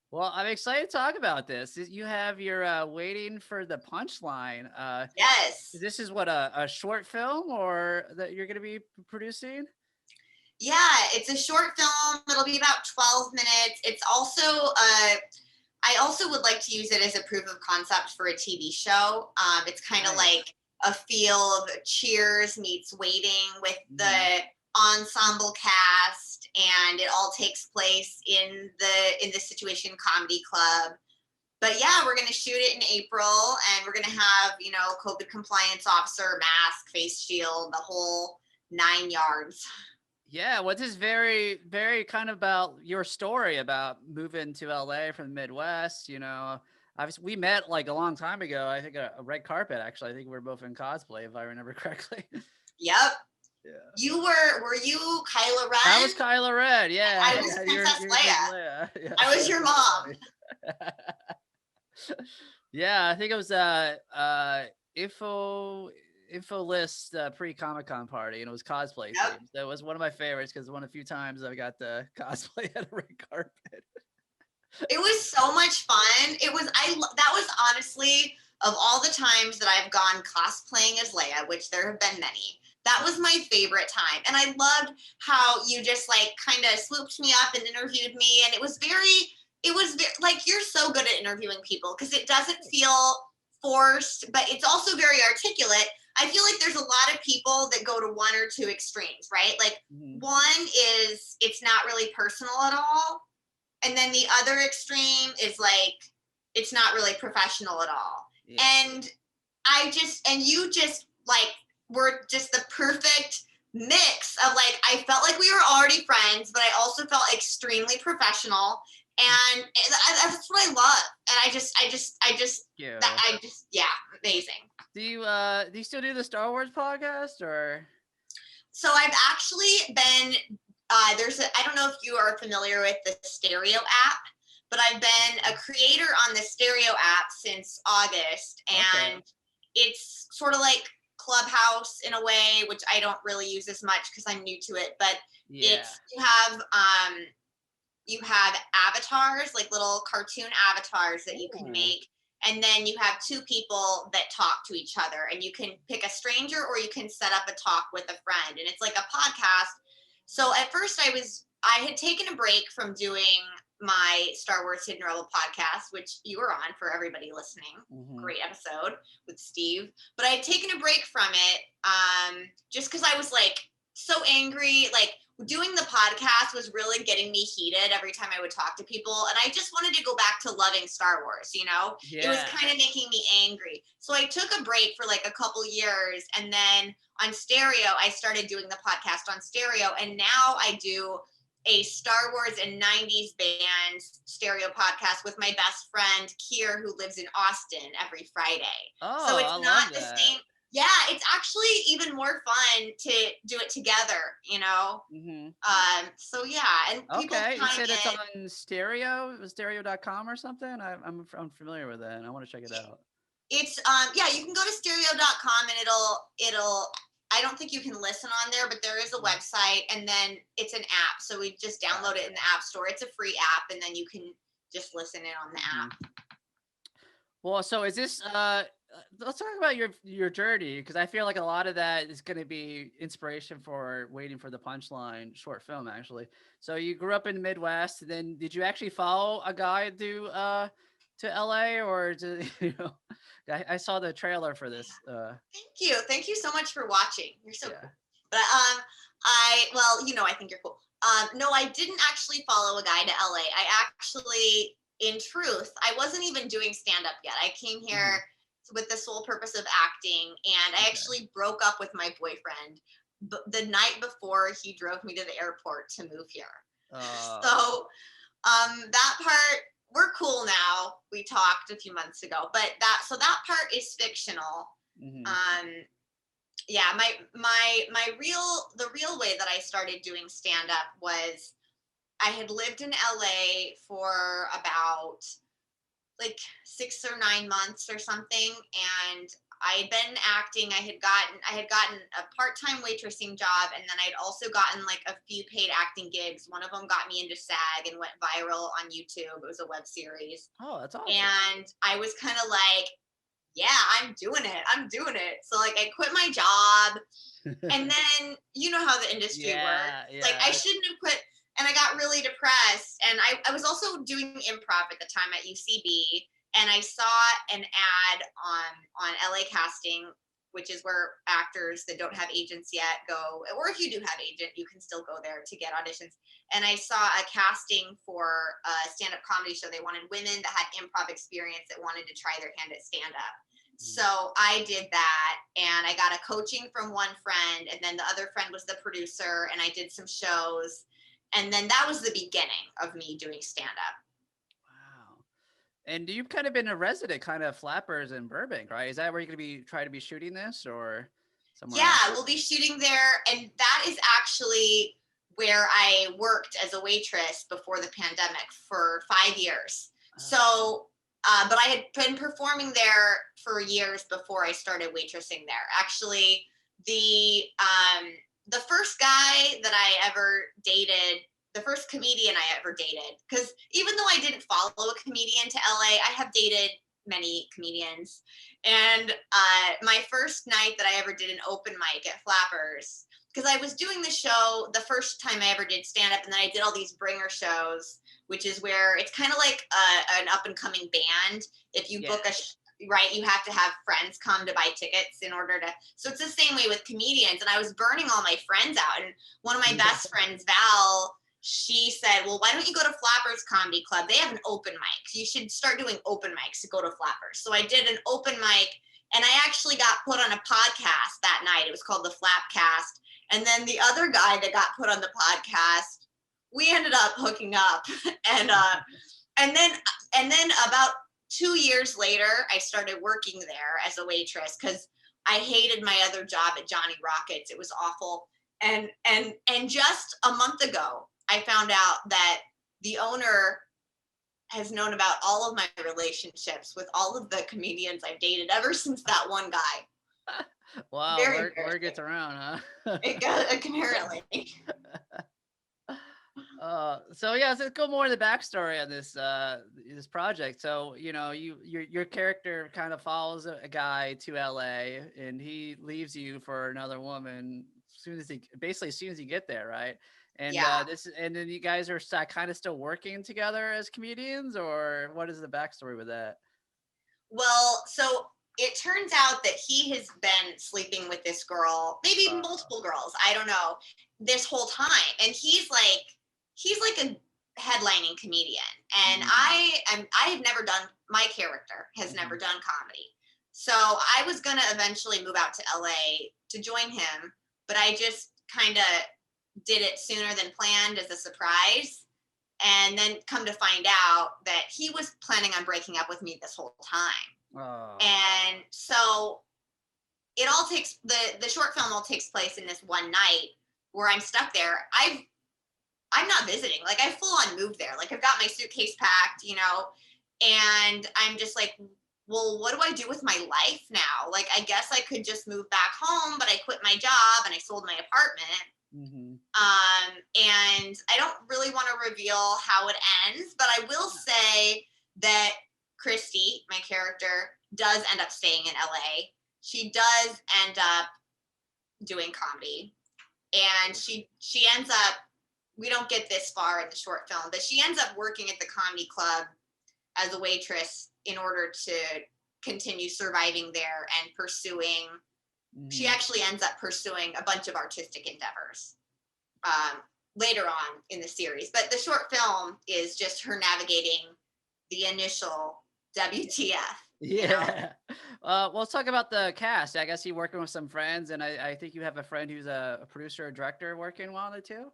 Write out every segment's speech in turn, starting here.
Well, I'm excited to talk about this. You have your waiting for the punchline. Yes. This is what a short film or that you're going to be producing? Yeah, it's a short film. It'll be about 12 minutes. It's also I also would like to use it as a proof of concept for a TV show. It's kind of Nice. like a feel of Cheers meets Waiting with Hmm. the ensemble cast, and it all takes place in the Situation Comedy Club. But yeah, we're going to shoot it in April, and we're going to have, COVID compliance officer, mask, face shield, the whole 9 yards. Yeah, what's this very, very kind of about your story about moving to LA from the Midwest? Obviously we met like a long time ago. I think a red carpet, actually. I think we were both in cosplay, if I remember correctly. Yep. Yeah. Were you Kylo I was Ren? Kylo Ren. Yeah, I was yeah. You're Princess you're Big Leia. Leia. Yeah, I so was that's your pretty mom. funny. Yeah, I think it was info list pre Comic Con party, and it was cosplay Yep. themed. That was one of my favorites because one of the few times I got to cosplay at a red carpet. It was so much fun. That was honestly, of all the times that I've gone cosplaying as Leia, which there have been many, that was my favorite time. And I loved how you just like kind of swooped me up and interviewed me. And like, you're so good at interviewing people because it doesn't feel forced, but it's also very articulate. I feel like there's a lot of people that go to one or two extremes, right? Like, Mhm. one is it's not really personal at all, and then the other extreme is like it's not really professional at all. Yeah. And you just like were just the perfect mix of, like, I felt like we were already friends, but I also felt extremely professional. And that's what I love. And Yeah. yeah, amazing. Do you still do the Star Wars podcast or? So I've actually been I don't know if you are familiar with the Stereo app, but I've been a Mhm. creator on the Stereo app since August, Okay. and it's sort of like Clubhouse in a way, which I don't really use as much because I'm new to it. But Yeah. it's you have avatars, like little cartoon avatars that you can Ooh. make. And then you have two people that talk to each other, and you can pick a stranger or you can set up a talk with a friend. And it's like a podcast. So at first I had taken a break from doing my Star Wars Hidden Rebel podcast, which you were on for everybody listening. Hmm. Great episode with Steve. But I had taken a break from it just because I was like so angry. Like, doing the podcast was really getting me heated every time I would talk to people. And I just wanted to go back to loving Star Wars, you know? It was Yeah. kind of making me angry. So I took a break for like a couple years. And then on Stereo, I started doing the podcast on Stereo. And now I do a Star Wars and 90s bands stereo podcast with my best friend Kier, who lives in Austin, every Friday. So Oh, I it's not love the that. same. Yeah, it's actually even more fun to do it together, you know? Hmm. So yeah, and people Okay, you chime said it's in. on stereo, stereo.com or something? I'm familiar with that, and I want to check it out. It's yeah, you can go to stereo.com, and it'll I don't think you can listen on there, but there is a Mhm. website, and then it's an app. So we just download it Gotcha. in the App Store. It's a free app, and then you can just listen in on the Mhm. app. Well, so is this let's talk about your journey because I feel like a lot of that is going to be inspiration for Waiting for the Punchline short film actually. So you grew up in the Midwest, then did you actually follow a guide to LA or I saw the trailer for this Thank you. Thank you so much for watching. You're so yeah. cool. But I think you're cool. No, I didn't actually follow a guy to LA. I actually, in truth, I wasn't even doing stand up yet. I came Mhm. here with the sole purpose of acting, and I Okay. actually broke up with my boyfriend the night before he drove me to the airport to move here. Uh So that part, we're cool now. We talked a few months ago, but that part is fictional. mhm. Um, yeah, the real way that I started doing stand up was I had lived in LA for about like 6 or 9 months or something, and I had been acting. I had gotten a part-time waitressing job, and then I'd also gotten like a few paid acting gigs. One of them got me into SAG and went viral on YouTube. It was a web series. Oh, that's awesome. And I was kind of like, yeah, I'm doing it. I'm doing it. So like I quit my job, and then you know how the industry Yeah, works. Like I yeah. shouldn't have quit, and I got really depressed. And I was also doing improv at the time at UCB, and I saw an ad on LA Casting, which is where actors that don't have agents yet go, or if you do have agent, you can still go there to get auditions. And I saw a casting for a stand-up comedy show. They wanted women that had improv experience that wanted to try their hand at stand-up. So I did that, and I got a coaching from one friend, and then the other friend was the producer, and I did some shows. And then that was the beginning of me doing stand-up. Wow. And you've kind of been a resident kind of flappers in Burbank, right? Is that where you're going to be trying to be shooting this or somewhere Yeah, else? we'll be shooting there. And that is actually where I worked as a waitress before the pandemic for 5 years. So, but I had been performing there for years before I started waitressing there. Actually, the first guy that I ever dated, the first comedian I ever dated, because even though I didn't follow a comedian to LA, I have dated many comedians. And my first night that I ever did an open mic at Flappers, because I was doing the show the first time I ever did stand up, and then I did all these bringer shows, which is where it's kind of like an up and coming band. If you book right, you have to have friends come to buy tickets in order to. So it's the same way with comedians. And I was burning all my friends out. And one of my best friends, Val, she said, well, why don't you go to Flappers Comedy Club? They have an open mic. You should start doing open mics to go to Flappers. So I did an open mic, and I actually got put on a podcast that night. It was called the Flapcast. And then the other guy that got put on the podcast, we ended up hooking up. And then about 2 years later, I started working there as a waitress because I hated my other job at Johnny Rockets. It was awful. And just a month ago, I found out that the owner has known about all of my relationships with all of the comedians I've dated ever since that one guy. Wow, Very word gets around, huh? apparently. So yeah, let's go more in the backstory on this project. So your character kind of follows a guy to LA, and he leaves you for another woman as soon as you get there, right? And Yeah. and then you guys are kind of still working together as comedians, or what is the backstory with that? Well, so it turns out that he has been sleeping with this girl, maybe multiple girls, I don't know, this whole time. And he's like a headlining comedian. And I have never done, my character has never done comedy. So I was going to eventually move out to LA to join him, but I just kind of did it sooner than planned as a surprise. And then come to find out that he was planning on breaking up with me this whole time. And so it all takes, the short film all takes place in this one night where I'm stuck there. I'm not visiting. Like I full on moved there. Like I've got my suitcase packed, and I'm just like, well, what do I do with my life now? Like, I guess I could just move back home, but I quit my job and I sold my apartment. And I don't really want to reveal how it ends, but I will say that Christy, my character, does end up staying in LA. She does end up doing comedy, and she ends up, we don't get this far in the short film, but she ends up working at the comedy club as a waitress in order to continue surviving there and pursuing, she actually ends up pursuing a bunch of artistic endeavors later on in the series. But the short film is just her navigating the initial WTF. Yeah. Well, let's talk about the cast. I guess you're working with some friends, and I think you have a friend who's a producer or director working on it too.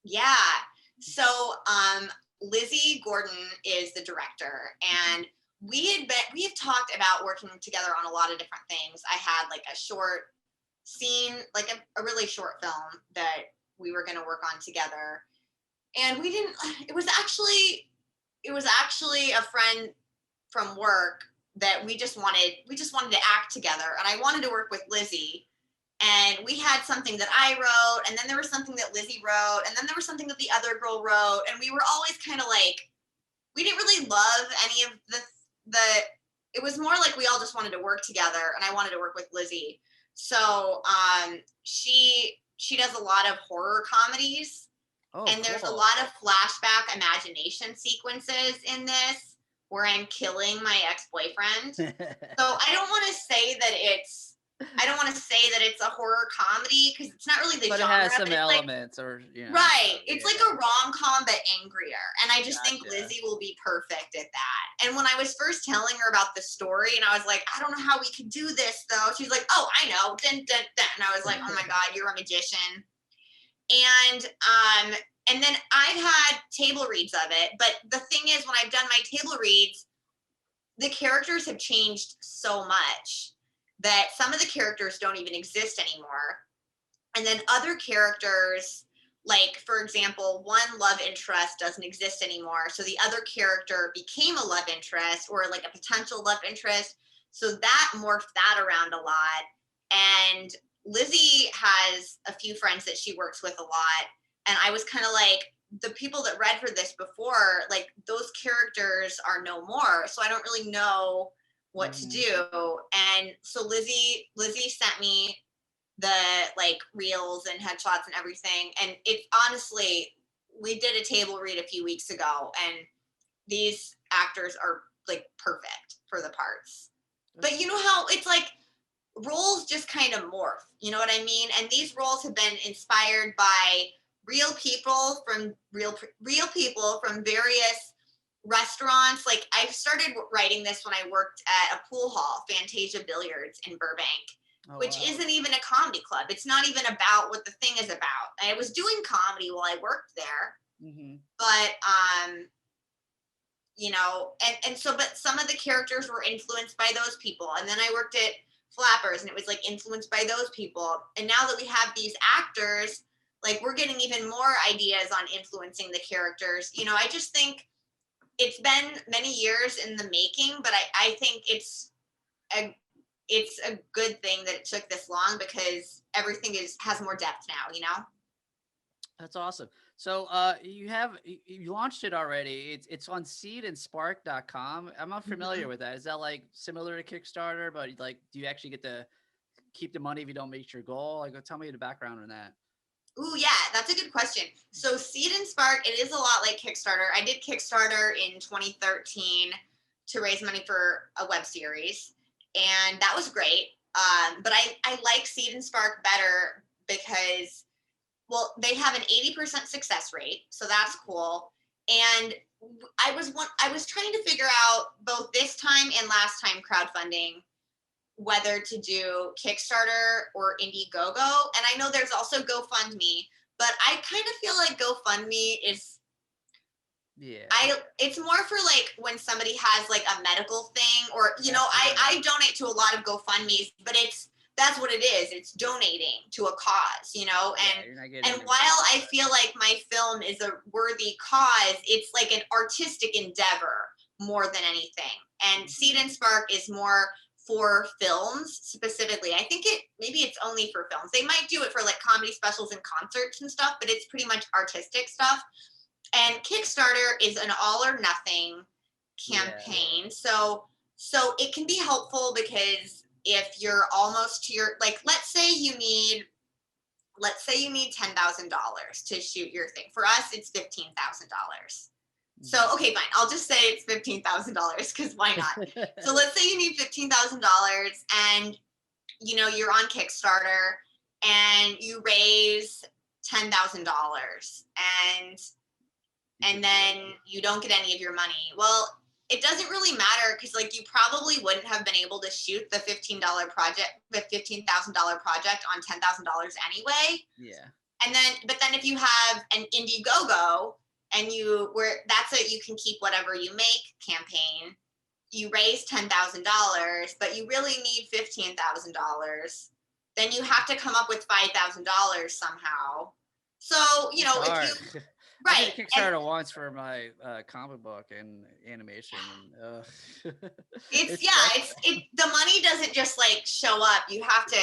Yeah. So Lizzie Gordon is the director, and we have talked about working together on a lot of different things. I had like a short scene, like a really short film that we were going to work on together, and we didn't. It was actually a friend from work that we just wanted to act together, and I wanted to work with Lizzie. And we had something that I wrote, and then there was something that Lizzie wrote, and then there was something that the other girl wrote, and we were always kind of like, we didn't really love any of the it was more like we all just wanted to work together, and I wanted to work with Lizzie. So she does a lot of horror comedies, Oh, and there's a cool. lot of flashback imagination sequences in this where I'm killing my ex-boyfriend. So I don't want to say that it's a horror comedy, because it's not really the But it genre, has some but it's like, elements, or you know. right. It's like Yeah. a rom-com but angrier. And I just think Gotcha. Lizzie will be perfect at that. And when I was first telling her about the story, and I was like, I don't know how we could do this though. She's like, oh, I know. Dun, dun, dun. And I was like, oh my God, you're a magician. And then I've had table reads of it. But the thing is, when I've done my table reads, the characters have changed so much that some of the characters don't even exist anymore. And then other characters, like, for example, one love interest doesn't exist anymore. So the other character became a love interest, or like a potential love interest. So that morphed that around a lot. And Lizzie has a few friends that she works with a lot. And I was kind of like, the people that read for this before, like, those characters are no more. So I don't really know what to do. And so Lizzie sent me the like reels and headshots and everything. And it honestly, we did a table read a few weeks ago, and these actors are like perfect for the parts. But you know how it's like, roles just kind of morph, you know what I mean? And these roles have been inspired by real people from various restaurants. Like, I started writing this when I worked at a pool hall, Fantasia Billiards in Burbank. Oh, which wow. isn't even a comedy club. It's not even about what the thing is about. I was doing comedy while I worked there, but you know, and so, but some of the characters were influenced by those people. And then I worked at Flappers, and it was like influenced by those people. And now that we have these actors, like, we're getting even more ideas on influencing the characters. You know, I just think it's been many years in the making, but I think it's a good thing that it took this long, because everything has more depth now, you know? That's awesome. So you launched it already. It's on seed&Spark.com. I'm not familiar with that. Is that like similar to Kickstarter, but like, do you actually get to keep the money if you don't reach your goal? Like, tell me the background on that. Ooh, yeah, that's a good question. So Seed&Spark, it is a lot like Kickstarter. I did Kickstarter in 2013 to raise money for a web series, and that was great. But I like Seed&Spark better because, well, they have an 80% success rate, so that's cool. And I was trying to figure out, both this time and last time crowdfunding, whether to do Kickstarter or Indiegogo. And I know there's also GoFundMe, but I kind of feel like GoFundMe is, it's more for like when somebody has like a medical thing, or, you know, I donate to a lot of GoFundMes, but that's what it is. It's donating to a cause, you know? And while I feel like my film is a worthy cause, it's like an artistic endeavor more than anything. And Seed&Spark is more for films specifically. I think maybe it's only for films. They might do it for like comedy specials and concerts and stuff, but it's pretty much artistic stuff. And Kickstarter is an all or nothing campaign. Yeah. So it can be helpful, because if you're almost to your, like, let's say you need $10,000 to shoot your thing. For us, it's $15,000. So, okay, fine. I'll just say it's $15,000, because why not? So let's say you need $15,000, and, you know, you're on Kickstarter and you raise $10,000, and then you don't get any of your money. Well, it doesn't really matter, because like, you probably wouldn't have been able to shoot the $15,000 project on $10,000 anyway. Yeah. But then if you have an Indiegogo, and that's a you can keep whatever you make campaign, you raise $10,000, but you really need $15,000, then you have to come up with $5,000 somehow. So, you know, if you I did a Right. And Kickstarter once for my comic book and animation, and it's it's yeah, stressful. the money doesn't just like show up. You have to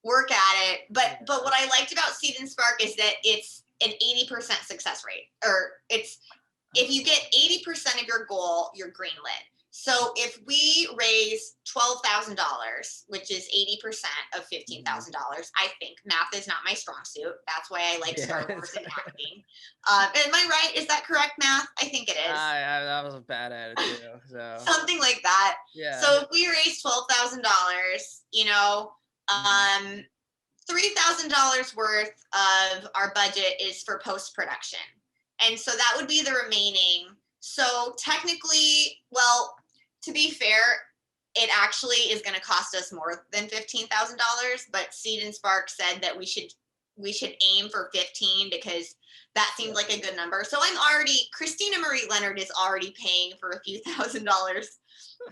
work at it. But Yeah. what I liked about Seed and Spark is that it's an 80% success rate. Or it's if you Oh. get 80% of your goal, you're greenlit. So if we raise $12,000, which is 80% of Mhm. $15,000, I think math is not my strong suit. That's why I like Yeah, Star Wars and acting. Am I right? Is that correct math? I think it is. I was bad at it too. So Something like that. yeah. So if we raise $12,000, Mhm. um, $3,000 worth of our budget is for post production, and so that would be the remaining. So technically, well, to be fair, it actually is going to cost us more than $15,000. But Seed and Spark said that we should aim for 15 because that seemed Yeah. like a good number. So I'm already Christina Marie Leonard is already paying for a few $1,000s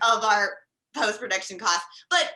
of our post production costs. But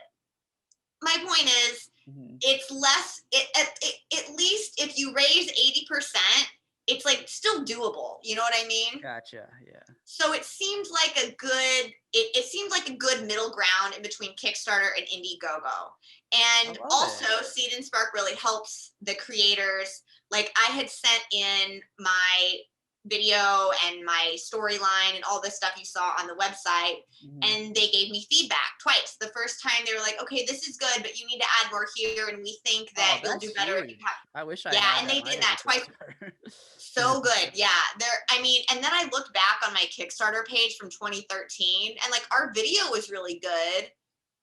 my point is, Mhm. it's less. At least if you raise 80%, it's like still doable. You know what I mean? Gotcha. Yeah. So it seemed like a good. It seemed like a good middle ground in between Kickstarter and Indiegogo. I And love it. also, Seed and Spark really helps the creators. Like I had sent in my video and my storyline and all this stuff you saw on the website, Mhm. and they gave me feedback twice. The first time they were like, okay, this is good, but you need to add more here, and we think Oh, that you'll that's do better if you have. huge. I wish I Yeah, had and that they when I did did my that twice. Kickstarter. So good. Yeah. I mean, and then I looked back on my Kickstarter page from 2013, and like our video was really good,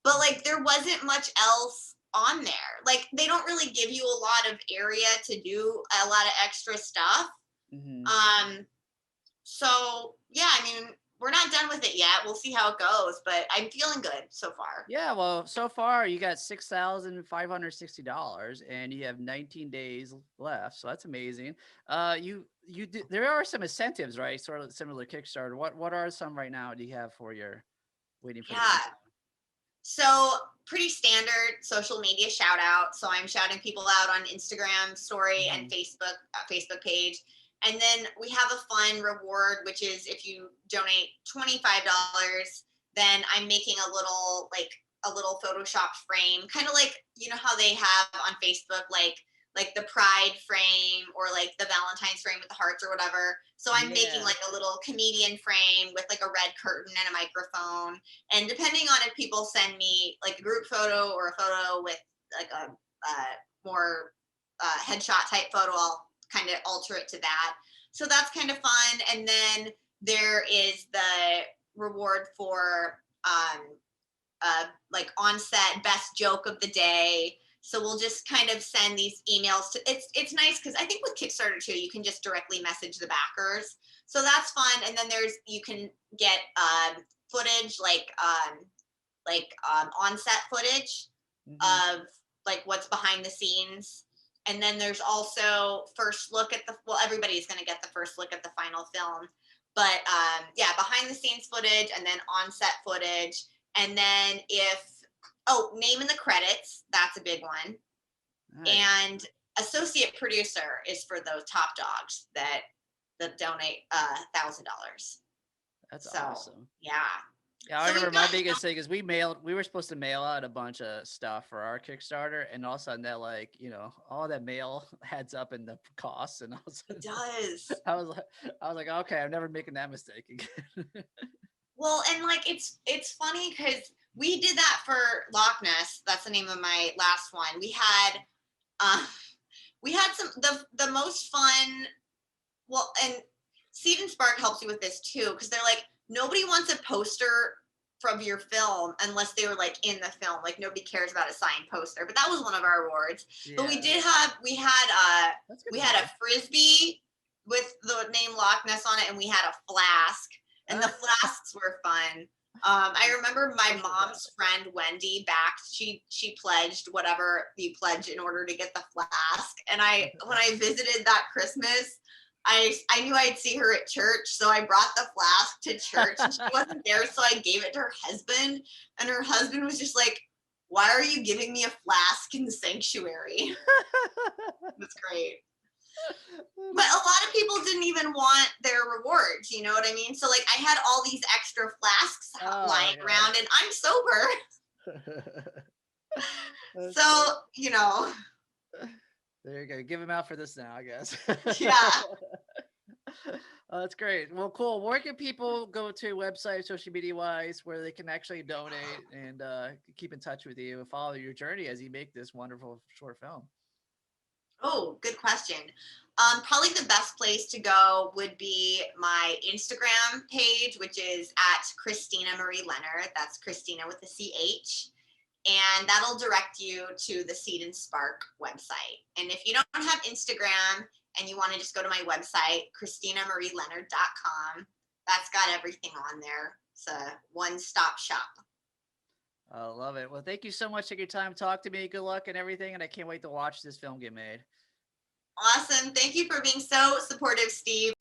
but like there wasn't much else on there. Like they don't really give you a lot of area to do a lot of extra stuff. Mhm. Um, so yeah, I mean, we're not done with it yet. We'll see how it goes, but I'm feeling good so far. Yeah, well, so far you got $6,560, and you have 19 days left, so that's amazing. There are some incentives, right? Sort of similar to Kickstarter. What are some right now? Do you have for your waiting for the Yeah. punchline? So pretty standard social media shout out. So I'm shouting people out on Instagram story and Mhm. Facebook page. And then we have a fun reward, which is if you donate $25, then I'm making a little Photoshop frame, kind of like you know how they have on Facebook, like the pride frame or like the Valentine's frame with the hearts or whatever. So I'm making Yeah. like a little comedian frame with like a red curtain and a microphone, and depending on if people send me like a group photo or a photo with like a more headshot type photo, I'll kind of alter it to that. So that's kind of fun. And then there is the reward for like on set best joke of the day. So we'll just kind of send these emails to. It's nice because I think with Kickstarter too, you can just directly message the backers. So that's fun. And then you can get footage on set footage Mhm. of like what's behind the scenes. And then there's also first look at everybody's going to get the first look at the final film. But yeah, behind the scenes footage and then on set footage. And then name in the credits, that's a big one. Nice. And associate producer is for those top dogs that donate $1,000. That's So awesome. yeah. Yeah, I So remember we've my got biggest thing is we were supposed to mail out a bunch of stuff for our Kickstarter, and all of a sudden that all that mail adds up in the costs, and it does. I was like, okay, I'm never making that mistake again. Well, and like it's funny because we did that for Loch Ness. That's the name of my last one. Uh, we had the most fun. Well, and Seed and Spark helps you with this too because they're like nobody wants a poster from your film unless they were like in the film. Like nobody cares about a signed poster. But that was one of our awards. But Yeah, that's good we to had know. a frisbee with the name Loch Ness on it, and we had a flask, and the flasks were fun. I remember my Special mom's effect. friend Wendy backed. She pledged whatever you pledge in order to get the flask. And when I visited that Christmas, I knew I'd see her at church, so I brought the flask to church, and she wasn't there, so I gave it to her husband, and her husband was just like, "Why are you giving me a flask in the sanctuary?" That's great. But a lot of people didn't even want their rewards, you know what I mean? So like I had all these extra flasks lying around and I'm sober. So, cool. you know, There you go. Give them out for this now, I guess. yeah. Oh, that's great. Well, cool. Where can people go to website, social media wise, where they can actually donate and keep in touch with you and follow your journey as you make this wonderful short film? Oh, good question. Probably the best place to go would be my Instagram page, which is at Christina Marie Leonard. That's Christina with a CH. And that'll direct you to the Seed&Spark website. And if you don't have Instagram and you want to just go to my website, ChristinaMarieLeonard.com, that's got everything on there. It's a one-stop shop. I love it. Well, thank you so much for your time. Talk to me. Good luck and everything. And I can't wait to watch this film get made. Awesome. Thank you for being so supportive, Steve.